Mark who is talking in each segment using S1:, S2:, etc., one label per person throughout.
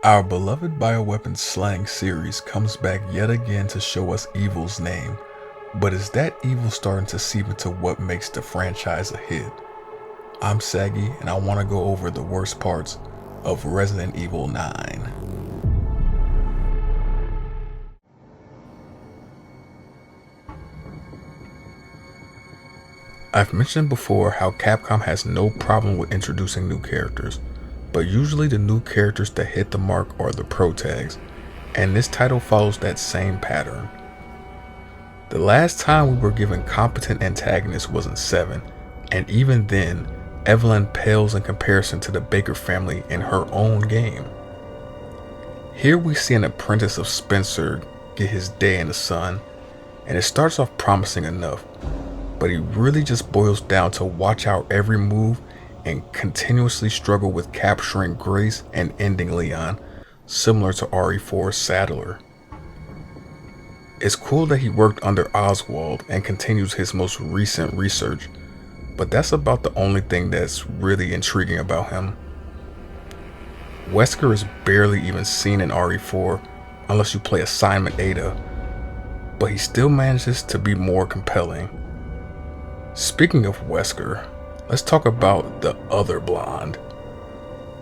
S1: Our beloved bioweapon slang series comes back yet again to show us evil's name, but is that evil starting to seep into what makes the franchise a hit? I'm Saggy, and I want to go over the worst parts of Resident Evil 9. I've mentioned before how Capcom has no problem with introducing new characters, but usually the new characters that hit the mark are the pro tags, and this title follows that same pattern. The last time we were given competent antagonists was in 7, and even then, Evelyn pales in comparison to the Baker family in her own game. Here we see an apprentice of Spencer get his day in the sun, and it starts off promising enough, but he really just boils down to watch out every move and continuously struggle with capturing Grace and ending Leon, similar to RE4's Saddler. It's cool that he worked under Oswald and continues his most recent research, but that's about the only thing that's really intriguing about him. Wesker is barely even seen in RE4 unless you play Assignment Ada, but he still manages to be more compelling. Speaking of Wesker, let's talk about the other blonde.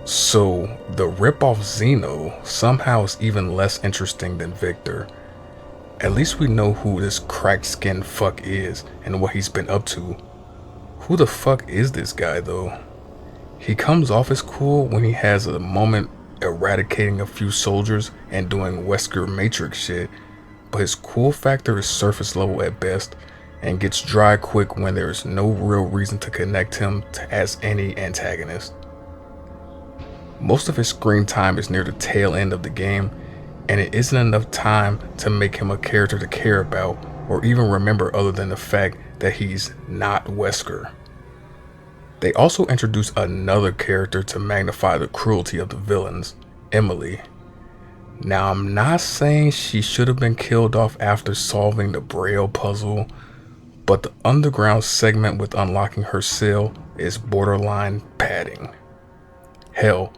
S1: So, the ripoff Zeno somehow is even less interesting than Victor. At least we know who this cracked skinned fuck is and what he's been up to. Who the fuck is this guy though? He comes off as cool when he has a moment eradicating a few soldiers and doing Wesker Matrix shit, but his cool factor is surface level at best and gets dry quick when there is no real reason to connect him as any antagonist. Most of his screen time is near the tail end of the game, and it isn't enough time to make him a character to care about or even remember other than the fact that he's not Wesker. They also introduce another character to magnify the cruelty of the villains, Emily. Now, I'm not saying she should have been killed off after solving the Braille puzzle, but the underground segment with unlocking her cell is borderline padding. Hell,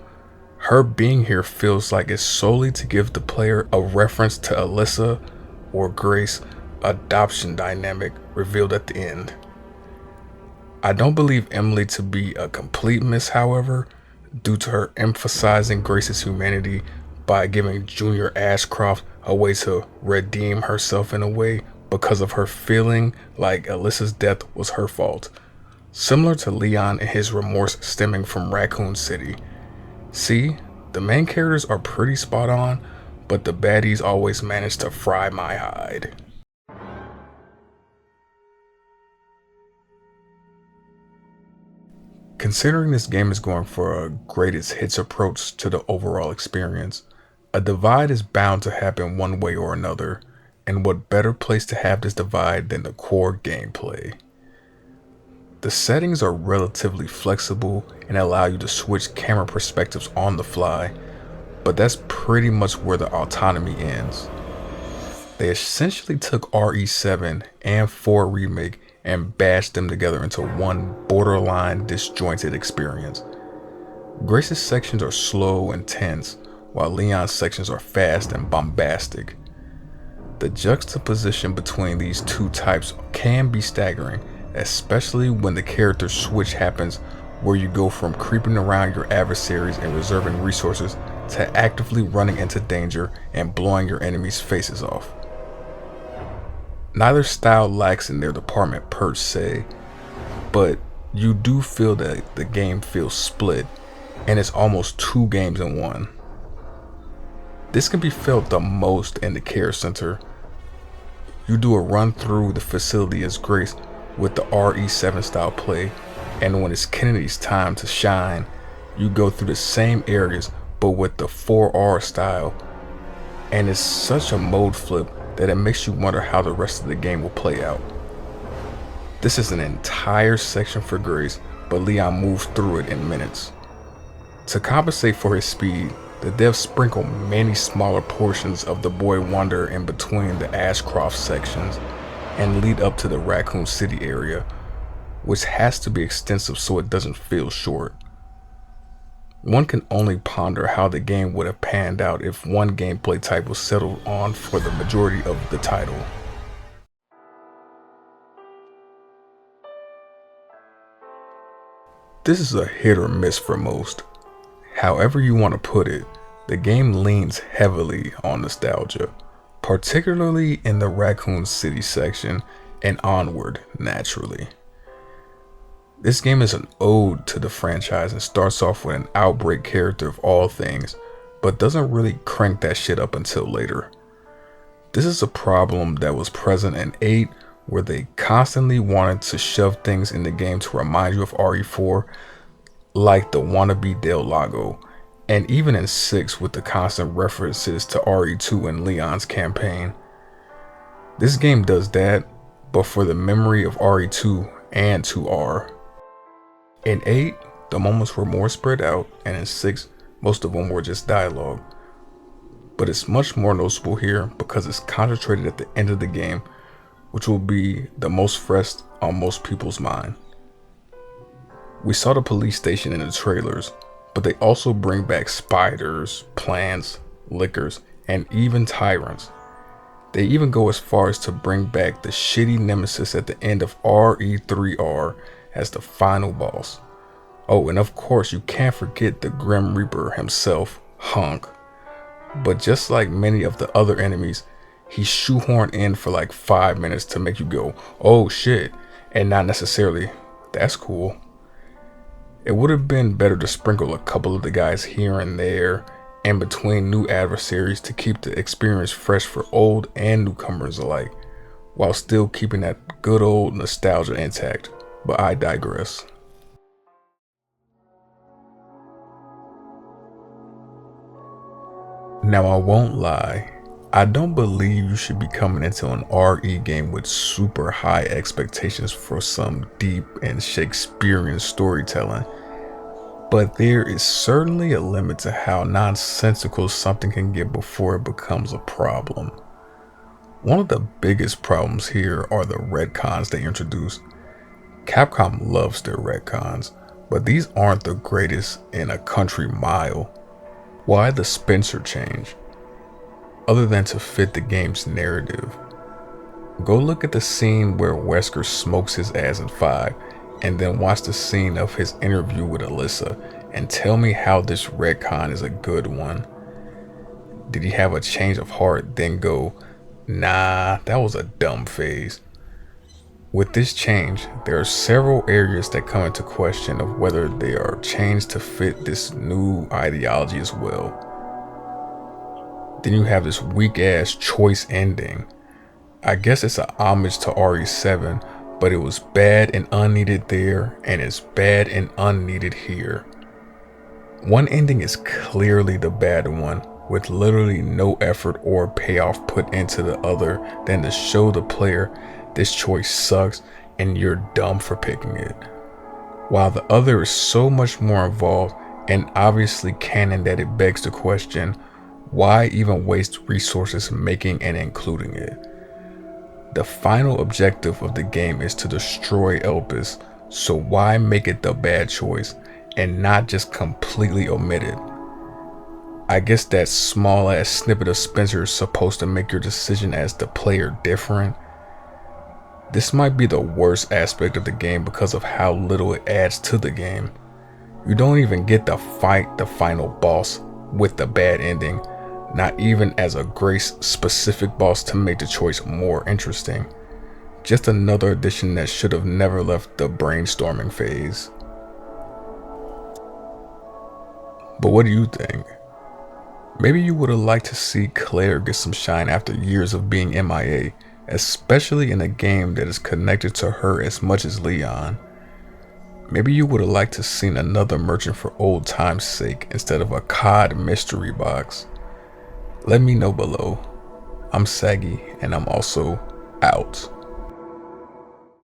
S1: her being here feels like it's solely to give the player a reference to Alyssa or Grace adoption dynamic revealed at the end. I don't believe Emily to be a complete miss, however, due to her emphasizing Grace's humanity by giving Junior Ashcroft a way to redeem herself in a way because of her feeling like Alyssa's death was her fault, similar to Leon and his remorse stemming from Raccoon City. See, the main characters are pretty spot on, but the baddies always manage to fry my hide. Considering this game is going for a greatest hits approach to the overall experience, a divide is bound to happen one way or another, and what better place to have this divide than the core gameplay. The settings are relatively flexible and allow you to switch camera perspectives on the fly, but that's pretty much where the autonomy ends. They essentially took RE7 and 4 Remake and bashed them together into one borderline disjointed experience. Grace's sections are slow and tense, while Leon's sections are fast and bombastic. The juxtaposition between these two types can be staggering, especially when the character switch happens where you go from creeping around your adversaries and reserving resources to actively running into danger and blowing your enemies' faces off. Neither style lacks in their department per se, but you do feel that the game feels split and it's almost two games in one. This can be felt the most in the care center. You do a run through the facility as Grace with the RE7 style play, and when it's Kennedy's time to shine, you go through the same areas but with the 4R style, and it's such a mode flip that it makes you wonder how the rest of the game will play out. This is an entire section for Grace, but Leon moves through it in minutes. To compensate for his speed, the devs sprinkle many smaller portions of the Boy Wonder in between the Ashcroft sections and lead up to the Raccoon City area, which has to be extensive so it doesn't feel short. One can only ponder how the game would have panned out if one gameplay type was settled on for the majority of the title. This is a hit or miss for most. However you want to put it, the game leans heavily on nostalgia, particularly in the Raccoon City section and onward naturally. This game is an ode to the franchise and starts off with an outbreak character of all things, but doesn't really crank that shit up until later. This is a problem that was present in 8, where they constantly wanted to shove things in the game to remind you of RE4, like the wannabe Del Lago, and even in 6 with the constant references to RE2 and Leon's campaign. This game does that, but for the memory of RE2 and 2R. In 8, the moments were more spread out, and in 6, most of them were just dialogue. But it's much more noticeable here because it's concentrated at the end of the game, which will be the most fresh on most people's mind. We saw the police station in the trailers, but they also bring back spiders, plants, lickers, and even tyrants. They even go as far as to bring back the shitty nemesis at the end of RE3R as the final boss. Oh, and of course you can't forget the Grim Reaper himself, Hunk. But just like many of the other enemies, he's shoehorned in for like 5 minutes to make you go, oh shit, and not necessarily, that's cool. It would have been better to sprinkle a couple of the guys here and there in between new adversaries to keep the experience fresh for old and newcomers alike, while still keeping that good old nostalgia intact, but I digress. Now I won't lie, I don't believe you should be coming into an RE game with super high expectations for some deep and Shakespearean storytelling, but there is certainly a limit to how nonsensical something can get before it becomes a problem. One of the biggest problems here are the retcons they introduced. Capcom loves their retcons, but these aren't the greatest in a country mile. Why the Spencer change? Other than to fit the game's narrative. Go look at the scene where Wesker smokes his ass in 5, and then watch the scene of his interview with Alyssa, and tell me how this retcon is a good one. Did he have a change of heart, then go, nah, that was a dumb phase? With this change, there are several areas that come into question of whether they are changed to fit this new ideology as well. Then you have this weak ass choice ending. I guess it's an homage to RE7, but it was bad and unneeded there, and it's bad and unneeded here. One ending is clearly the bad one, with literally no effort or payoff put into the other than to show the player this choice sucks and you're dumb for picking it. While the other is so much more involved and obviously canon that it begs the question, why even waste resources making and including it? The final objective of the game is to destroy Elpis, so why make it the bad choice and not just completely omit it? I guess that small ass snippet of Spencer is supposed to make your decision as the player different. This might be the worst aspect of the game because of how little it adds to the game. You don't even get to fight the final boss with the bad ending, not even as a Grace specific boss to make the choice more interesting. Just another addition that should have never left the brainstorming phase. But what do you think? Maybe you would have liked to see Claire get some shine after years of being MIA, especially in a game that is connected to her as much as Leon. Maybe you would have liked to seen another merchant for old time's sake instead of a COD mystery box. Let me know below. I'm Saggy, and I'm also out.